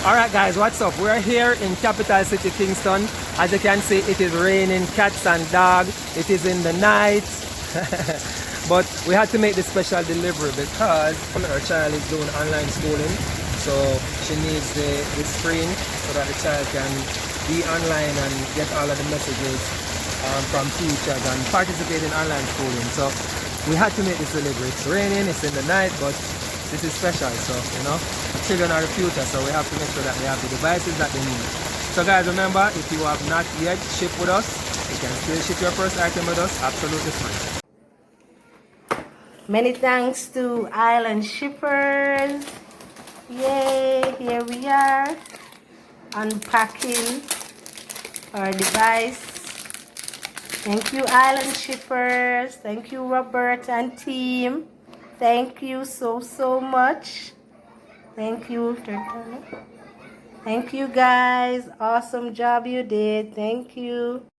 Alright guys, what's up? We're here in capital city Kingston. As you can see, it is raining cats and dogs. It is in the night. But we had to make this special delivery because our child is doing online schooling. So she needs the screen so that the child can be online and get all of the messages from teachers and participate in online schooling. So we had to make this delivery. It's raining, it's in the night, but this is special. So, you know, the children are the future, so we have to make sure that they have the devices that they need. So guys, remember, if you have not yet shipped with us, you can still ship your first item with us absolutely free. Many thanks to Island Shippers. Yay, here we are unpacking our device. Thank you, Island Shippers. Thank you, Robert and team. Thank you so much. Thank you. Thank you guys. Awesome job you did. Thank you.